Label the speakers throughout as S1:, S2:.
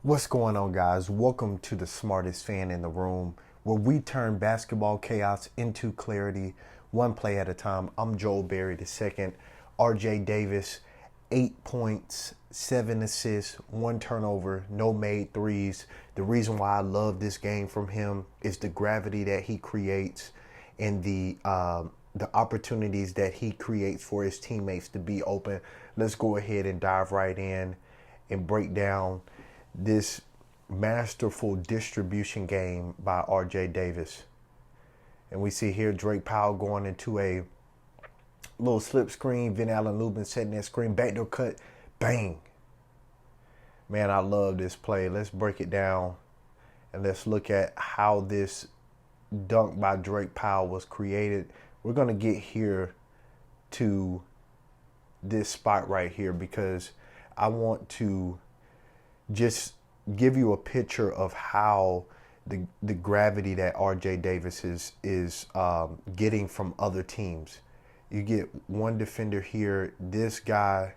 S1: What's going on, guys? Welcome to the smartest fan in the room, where we turn basketball chaos into clarity, one play at a time. I'm Joel Berry II. RJ Davis, 8 points, 7 assists, 1 turnover, no made threes. The reason why I love this game from him is the gravity that he creates and the opportunities that he creates for his teammates to be open. Let's go ahead and dive right in and break down this masterful distribution game by RJ Davis. And we see here Drake Powell going into a little slip screen. Vin Allen Lubin setting that screen. Backdoor cut. Bang. Man, I love this play. Let's break it down and let's look at how this dunk by Drake Powell was created. We're going to get here to this spot right here because I want to just give you a picture of how the gravity that RJ Davis is getting from other teams. You get one defender here, this guy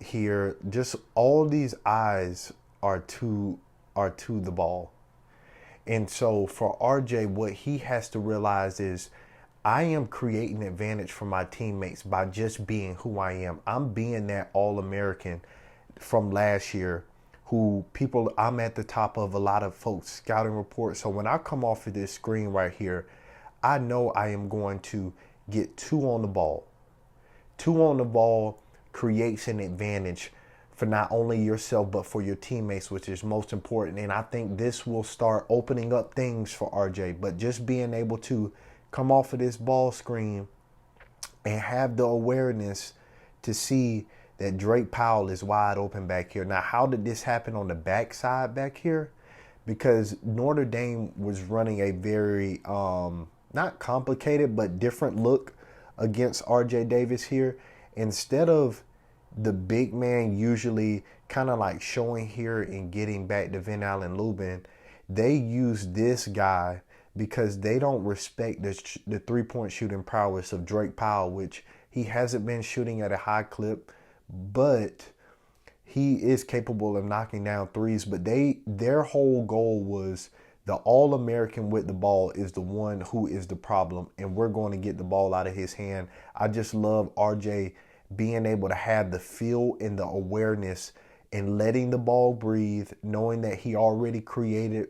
S1: here, just all these eyes are to the ball. And so for RJ, what he has to realize is I am creating advantage for my teammates by just being who I am. I'm being that All-American from last year I'm at the top of a lot of folks' scouting reports. So when I come off of this screen right here, I know I am going to get 2 on the ball. 2 on the ball creates an advantage for not only yourself, but for your teammates, which is most important. And I think this will start opening up things for RJ. But just being able to come off of this ball screen and have the awareness to see that Drake Powell is wide open back here. Now, how did this happen on the backside back here? Because Notre Dame was running a very, not complicated, but different look against RJ Davis here. Instead of the big man usually kind of like showing here and getting back to Vin Allen Lubin, they use this guy because they don't respect the three-point shooting prowess of Drake Powell, which he hasn't been shooting at a high clip, but he is capable of knocking down threes. But their whole goal was the All-American with the ball is the one who is the problem, and we're going to get the ball out of his hand. I just love RJ being able to have the feel and the awareness and letting the ball breathe, knowing that he already created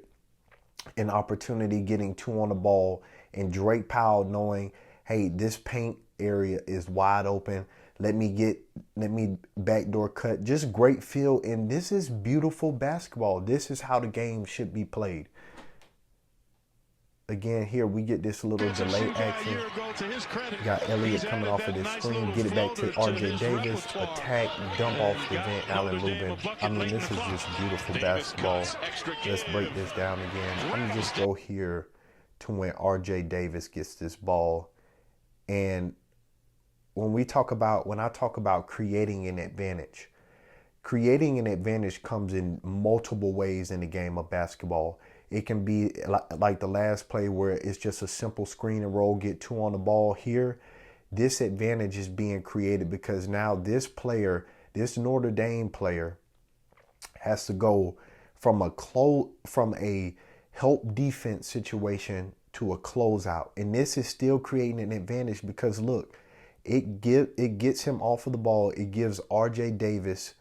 S1: an opportunity, getting 2 on the ball, and Drake Powell knowing, hey, this paint area is wide open. Let me backdoor cut. Just great feel. And this is beautiful basketball. This is how the game should be played. Again, here we get this little delay action. Got Elliott coming off of this screen. Get it back to RJ Davis. Attack, dump off the Vin Allen Lubin. I mean, this is just beautiful basketball. Let's break this down again. Let me just go here to when RJ Davis gets this ball. And when I talk about creating an advantage comes in multiple ways in the game of basketball. It can be like the last play where it's just a simple screen and roll, get 2 on the ball here. This advantage is being created because now this Notre Dame player has to go from a help defense situation to a closeout. And this is still creating an advantage because look, it gets him off of the ball. It gives RJ Davis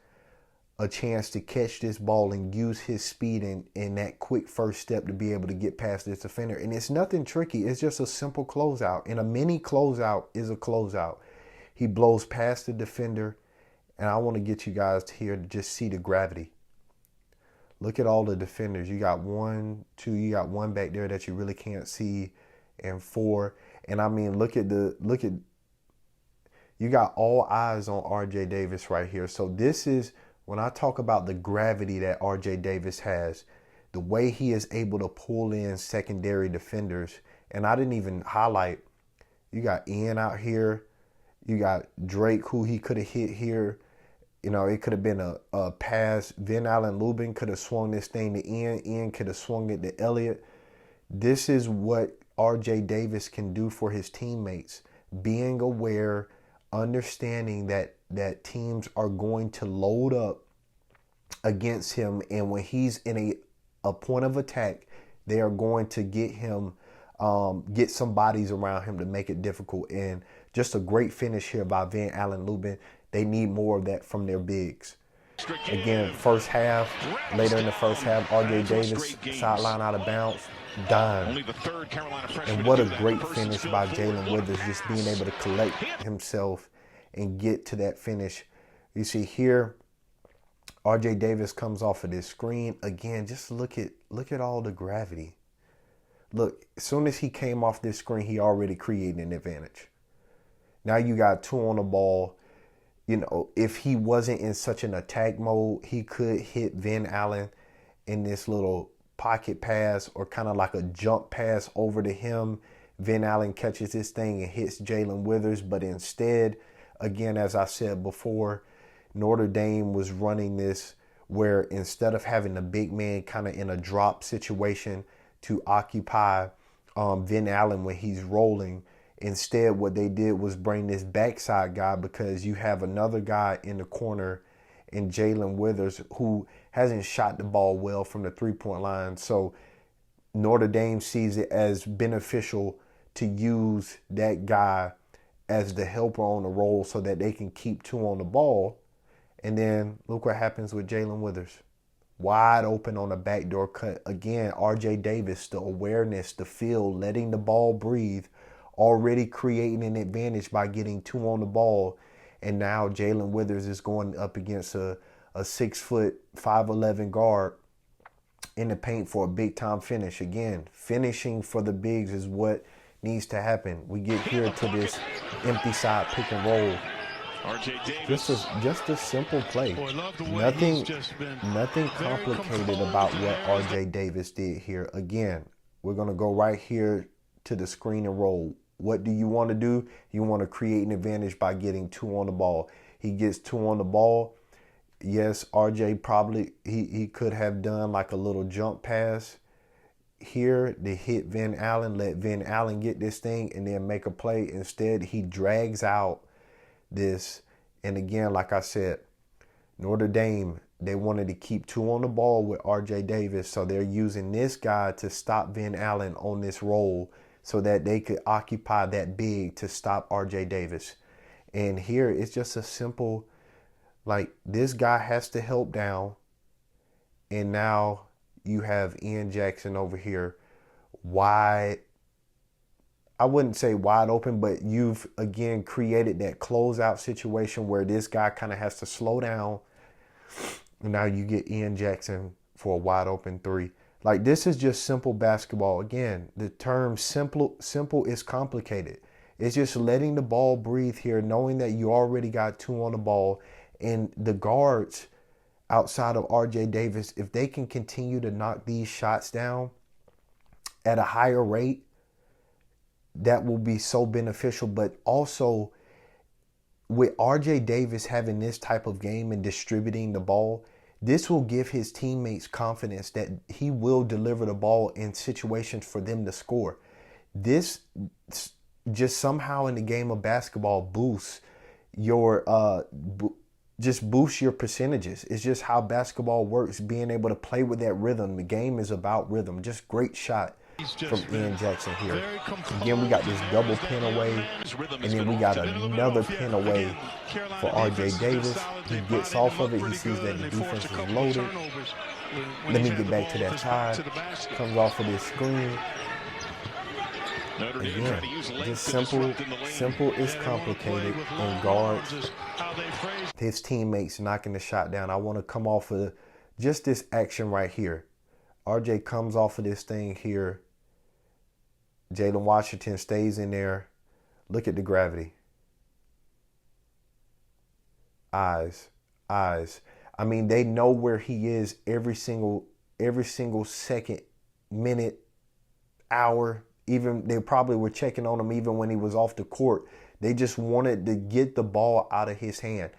S1: a chance to catch this ball and use his speed and that quick first step to be able to get past this defender. And it's nothing tricky. It's just a simple closeout. And a mini closeout is a closeout. He blows past the defender. And I want to get you guys here to just see the gravity. Look at all the defenders. You got 1, 2, you got 1 back there that you really can't see, and 4. And I mean, look at you got all eyes on RJ Davis right here. So this is when I talk about the gravity that RJ Davis has, the way he is able to pull in secondary defenders. And I didn't even highlight, you got Ian out here. You got Drake, who he could have hit here. You know, it could have been a pass. Vin Allen Lubin could have swung this thing to Ian. Ian could have swung it to Elliott. This is what RJ Davis can do for his teammates. Being aware, understanding that teams are going to load up against him. And when he's in a point of attack, they are going to get him, get some bodies around him to make it difficult. And just a great finish here by Van Allen Lubin. They need more of that from their bigs. Again, first half, later in the first half, RJ Davis, sideline out of bounds, dime. And what a great finish by Jalen Withers, just being able to collect himself and get to that finish. You see here, RJ Davis comes off of this screen. Again, just look at all the gravity. Look, as soon as he came off this screen, he already created an advantage. Now you got 2 on the ball. You know, if he wasn't in such an attack mode, he could hit Van Allen in this little pocket pass or kind of like a jump pass over to him. Van Allen catches this thing and hits Jalen Withers. But instead, again, as I said before, Notre Dame was running this where instead of having the big man kind of in a drop situation to occupy Van Allen when he's rolling, instead, what they did was bring this backside guy because you have another guy in the corner in Jalen Withers who hasn't shot the ball well from the three-point line. So Notre Dame sees it as beneficial to use that guy as the helper on the roll so that they can keep 2 on the ball. And then look what happens with Jalen Withers. Wide open on a backdoor cut. Again, RJ Davis, the awareness, the feel, letting the ball breathe, already creating an advantage by getting 2 on the ball. And now Jalen Withers is going up against a 6', 5'11" guard in the paint for a big-time finish. Again, finishing for the bigs is what needs to happen. We get here to this empty side pick and roll. Just a simple play. Nothing complicated about what RJ Davis did here. Again, we're going to go right here to the screen and roll. What do you want to do? You want to create an advantage by getting 2 on the ball. He gets 2 on the ball. Yes, RJ probably, he could have done like a little jump pass here to hit Van Allen, let Van Allen get this thing and then make a play. Instead, he drags out this. And again, like I said, Notre Dame, they wanted to keep 2 on the ball with RJ Davis. So they're using this guy to stop Van Allen on this roll so that they could occupy that big to stop RJ Davis. And here it's just a simple, like, this guy has to help down. And now you have Ian Jackson over here wide. I wouldn't say wide open, but you've, again, created that closeout situation where this guy kind of has to slow down. And now you get Ian Jackson for a wide open 3. Like, this is just simple basketball. Again, the term simple is complicated. It's just letting the ball breathe here, knowing that you already got 2 on the ball. And the guards outside of RJ Davis, if they can continue to knock these shots down at a higher rate, that will be so beneficial. But also, with RJ Davis having this type of game and distributing the ball, this will give his teammates confidence that he will deliver the ball in situations for them to score. This just somehow in the game of basketball boosts your just boosts your percentages. It's just how basketball works, being able to play with that rhythm. The game is about rhythm. Just great shot from Ian Jackson here. Again, we got this double pin away, and then we got another pin away for RJ Davis. He gets off of it. He sees that the defense is loaded. Let me get back to that side. Comes off of this screen. Again, just simple is complicated. And guards, his teammates knocking the shot down. I want to come off of just this action right here. RJ comes off of this thing here. Jalen Washington stays in there. Look at the gravity. Eyes. I mean, they know where he is every single second, minute, hour. Even they probably were checking on him even when he was off the court. They just wanted to get the ball out of his hand.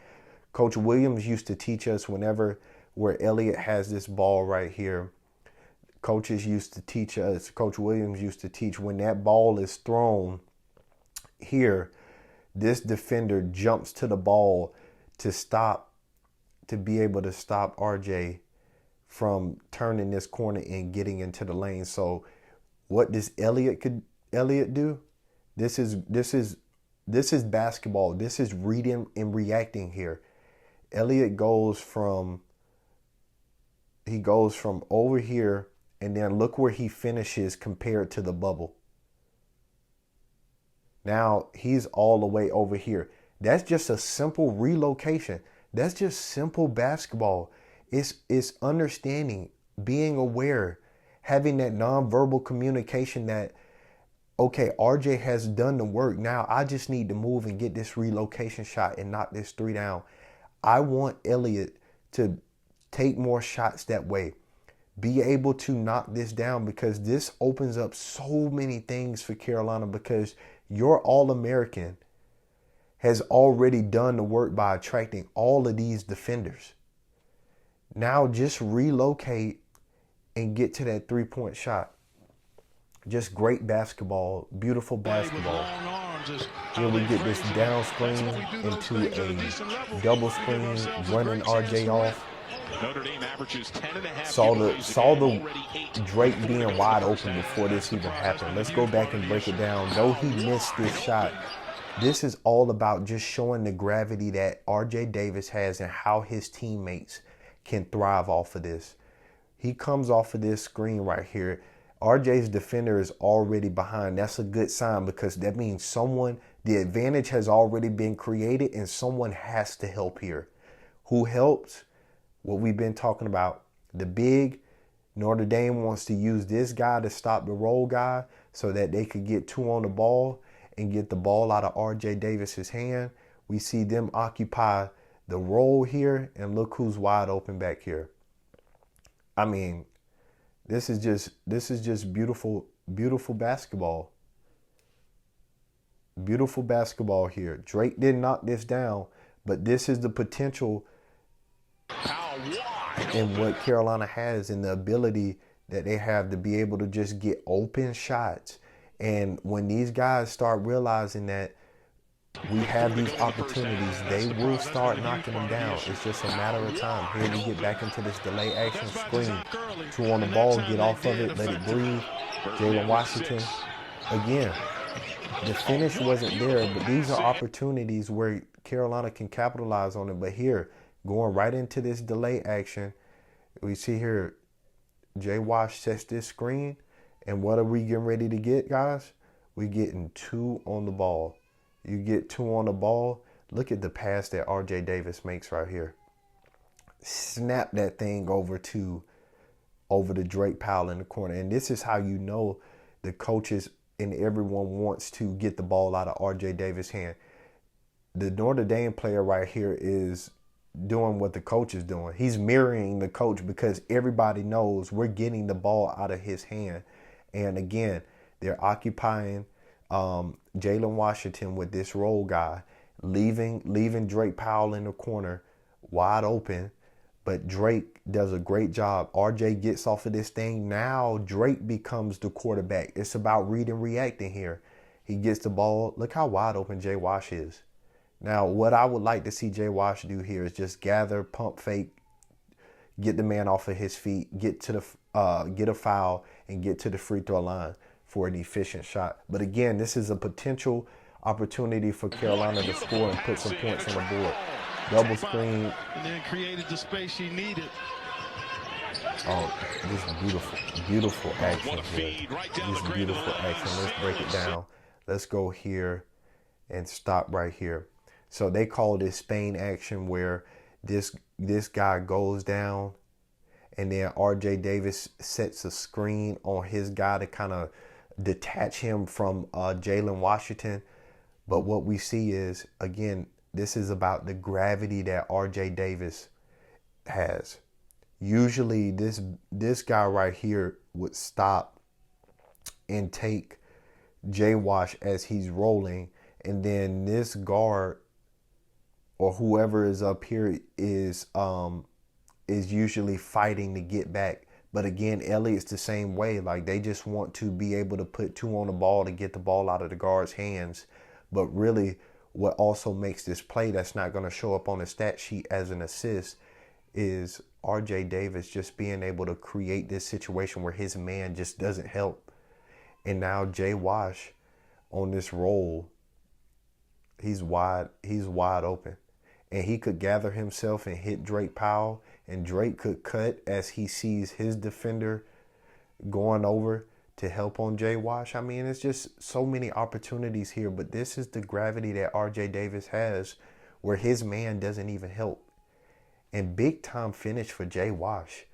S1: Coach Williams used to teach us where Elliott has this ball right here. Coaches used to teach us, Coach Williams used to teach, when that ball is thrown here, this defender jumps to the ball to stop to be able to stop RJ from turning this corner and getting into the lane. So what does Elliott do? This is basketball. This is reading and reacting here. Elliott goes from over here, and then look where he finishes compared to the bubble. Now he's all the way over here. That's just a simple relocation. That's just simple basketball. It's understanding, being aware, having that nonverbal communication that, okay, RJ has done the work. Now I just need to move and get this relocation shot and knock this three down. I want Elliott to take more shots that way. Be able to knock this down, because this opens up so many things for Carolina, because your All-American has already done the work by attracting all of these defenders. Now just relocate and get to that three-point shot. Just great basketball, beautiful basketball. Here we get this down screen into a double screen, running RJ off. Saw the Drake being wide open before this even happened. Let's go back and break it down. Though he missed this shot, this is all about just showing the gravity that RJ Davis has and how his teammates can thrive off of this. He comes off of this screen right here. RJ's defender is already behind. That's a good sign, because that means the advantage has already been created, and someone has to help here. Who helps? What we've been talking about. The big Notre Dame wants to use this guy to stop the roll guy so that they could get two on the ball and get the ball out of RJ Davis's hand. We see them occupy the roll here, and look who's wide open back here. I mean, this is just beautiful, beautiful basketball. Beautiful basketball here. Drake didn't knock this down, but this is the potential and what Carolina has, and the ability that they have to be able to just get open shots. And when these guys start realizing that we have these opportunities, they will start knocking them down. It's just a matter of time. Here we get back into this delay action screen. Two on the ball, get off of it, let it breathe. Jalen Washington. Again, the finish wasn't there, but these are opportunities where Carolina can capitalize on it. But here, going right into this delay action, we see here Jay Wash sets this screen. And what are we getting ready to get, guys? We're getting two on the ball. You get two on the ball. Look at the pass that RJ Davis makes right here. Snap that thing over to Drake Powell in the corner. And this is how you know the coaches and everyone wants to get the ball out of RJ Davis' hand. The Notre Dame player right here is doing what the coach is doing. He's mirroring the coach, because everybody knows we're getting the ball out of his hand. And again, they're occupying Jalen Washington with this roll guy, leaving Drake Powell in the corner wide open. But Drake does a great job. RJ gets off of this thing. Now Drake becomes the quarterback. It's about read and reacting here. He gets the ball. Look how wide open Jay Wash is. Now, what I would like to see Jay Wash do here is just gather, pump fake, get the man off of his feet, get a foul, and get to the free throw line for an efficient shot. But again, this is a potential opportunity for Carolina to score and put some points on the board. Double screen.
S2: And then created the space she needed.
S1: Oh, this beautiful, beautiful action here. This beautiful action. Let's break it down. Let's go here and stop right here. So they call this Spain action, where this guy goes down, and then RJ Davis sets a screen on his guy to kind of detach him from Jalen Washington. But what we see is, again, this is about the gravity that RJ Davis has. Usually this guy right here would stop and take Jay Wash as he's rolling, and then this guard or whoever is up here is usually fighting to get back. But again, Elliott's the same way. Like, they just want to be able to put two on the ball to get the ball out of the guard's hands. But really, what also makes this play that's not going to show up on the stat sheet as an assist is RJ Davis just being able to create this situation where his man just doesn't help. And now Jay Wash on this roll, he's wide open. And he could gather himself and hit Drake Powell, and Drake could cut as he sees his defender going over to help on Jay Wash. I mean, it's just so many opportunities here, but this is the gravity that RJ Davis has where his man doesn't even help. And big time finish for Jay Wash.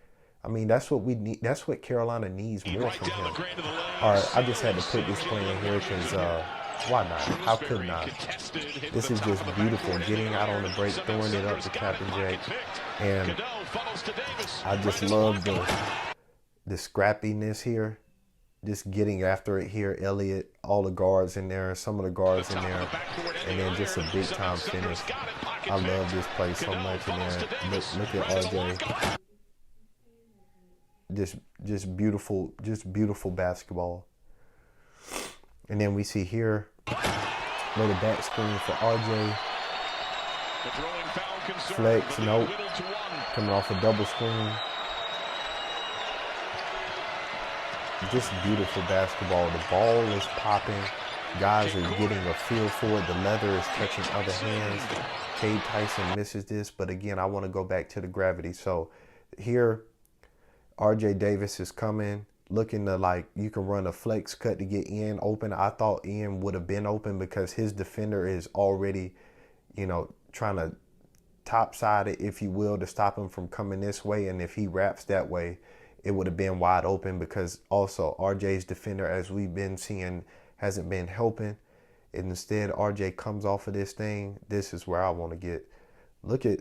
S1: I mean, that's what we need. That's what Carolina needs more from him. All right, I just had to put this play in here because why not? How could not? This is just beautiful. Getting out on the break, throwing it up to Captain Jake. And I just love the scrappiness here. Just getting after it here. Elliott, all the guards in there, some of the guards in there. And then just a big time finish. I love this play so much. And then look at RJ. Just beautiful basketball. And then we see here, little back screen for RJ. Flex, nope. Coming off a double screen. Just beautiful basketball. The ball is popping. Guys are getting a feel for it. The leather is touching other hands. Cade Tyson misses this, but again, I want to go back to the gravity. So here, RJ Davis is coming, looking to like you can run a flex cut to get Ian open. I thought Ian would have been open because his defender is already, trying to topside it, if you will, to stop him from coming this way. And if he wraps that way, it would have been wide open because also RJ's defender, as we've been seeing, hasn't been helping. And instead, RJ comes off of this thing. This is where I want to get. Look at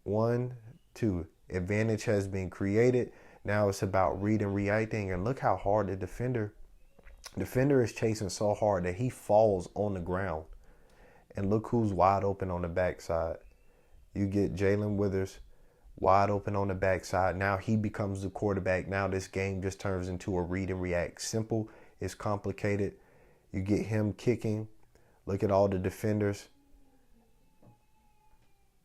S1: 1, 2. Advantage has been created. Now it's about read and reacting. And look how hard the defender is chasing so hard that he falls on the ground. And look who's wide open on the backside. You get Jalen Withers wide open on the backside. Now he becomes the quarterback. Now this game just turns into a read and react. Simple is complicated. You get him kicking. Look at all the defenders.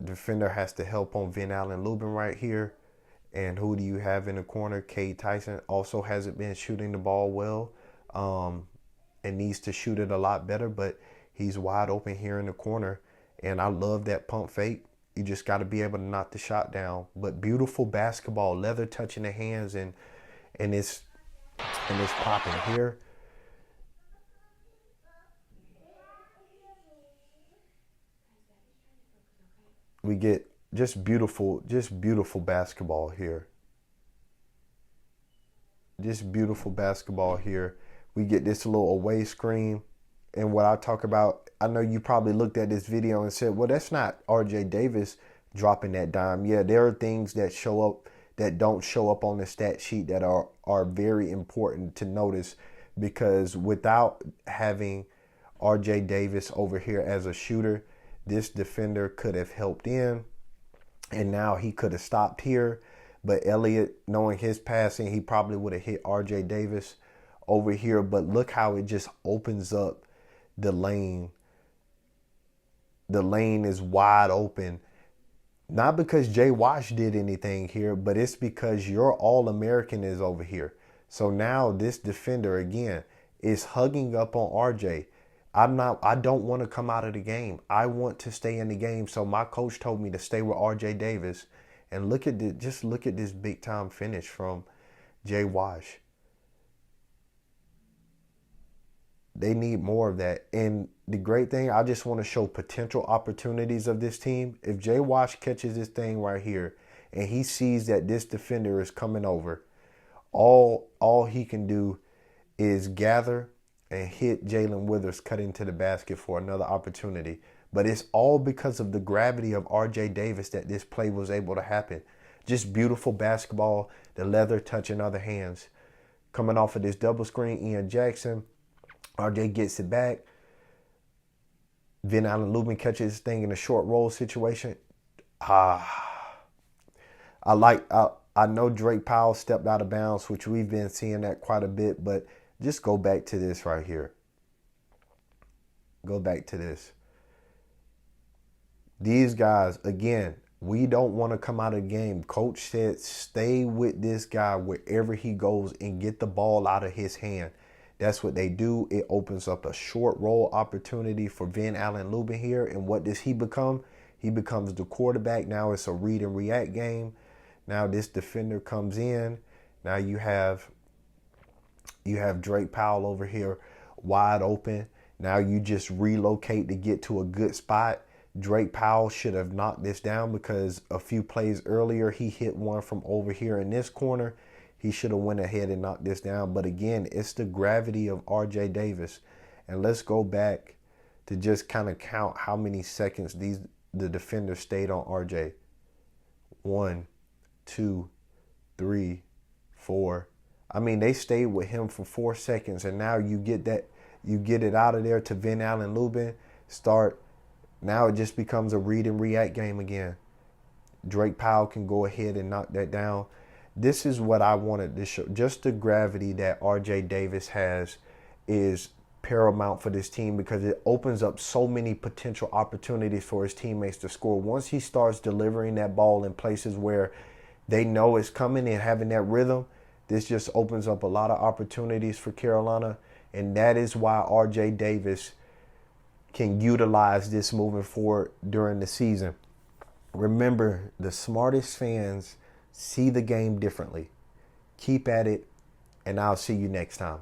S1: Defender has to help on Vin Allen Lubin right here. And who do you have in the corner? Cade Tyson also hasn't been shooting the ball well and needs to shoot it a lot better, but he's wide open here in the corner. And I love that pump fake. You just got to be able to knock the shot down. But beautiful basketball, leather touching the hands, and it's popping here. We get just beautiful basketball here. Just beautiful basketball here. We get this little away screen. And what I talk about, I know you probably looked at this video and said, well, that's not RJ Davis dropping that dime. Yeah, there are things that show up that don't show up on the stat sheet that are very important to notice, because without having RJ Davis over here as a shooter, this defender could have helped in, and now he could have stopped here. But Elliott, knowing his passing, he probably would have hit RJ Davis over here. But look how it just opens up the lane. The lane is wide open. Not because Jay Wash did anything here, but it's because your All-American is over here. So now this defender, again, is hugging up on RJ. I don't want to come out of the game. I want to stay in the game. So my coach told me to stay with RJ Davis. And look at this big time finish from Jay Wash. They need more of that. And the great thing, I just want to show potential opportunities of this team. If Jay Wash catches this thing right here and he sees that this defender is coming over, all he can do is gather and hit Jalen Withers cut into the basket for another opportunity. But it's all because of the gravity of RJ Davis that this play was able to happen. Just beautiful basketball, the leather touching other hands. Coming off of this double screen, Ian Jackson. RJ gets it back. Vin Allen Lubin catches this thing in a short roll situation. I know Drake Powell stepped out of bounds, which we've been seeing that quite a bit, but just go back to this right here. Go back to this. These guys, again, We don't want to come out of the game. Coach said stay with this guy wherever he goes and get the ball out of his hand. That's what they do. It opens up a short roll opportunity for Van Allen Lubin here. And what does he become? He becomes the quarterback. Now it's a read and react game. Now this defender comes in. Now you have Drake Powell over here wide open. Now you just relocate to get to a good spot. Drake Powell should have knocked this down because a few plays earlier he hit one from over here in this corner. He should have went ahead and knocked this down. But again, it's the gravity of R.J. Davis. And let's go back to just kind of count how many seconds the defenders stayed on R.J. 1, 2, 3, 4. I mean, they stayed with him for 4 seconds, and now you get it out of there to Van Allen Lubin. Now it just becomes a read and react game again. Drake Powell can go ahead and knock that down. This is what I wanted to show. Just the gravity that R.J. Davis has is paramount for this team because it opens up so many potential opportunities for his teammates to score. Once he starts delivering that ball in places where they know it's coming and having that rhythm, this just opens up a lot of opportunities for Carolina. And that is why R.J. Davis can utilize this moving forward during the season. Remember, the smartest fans see the game differently. Keep at it, and I'll see you next time.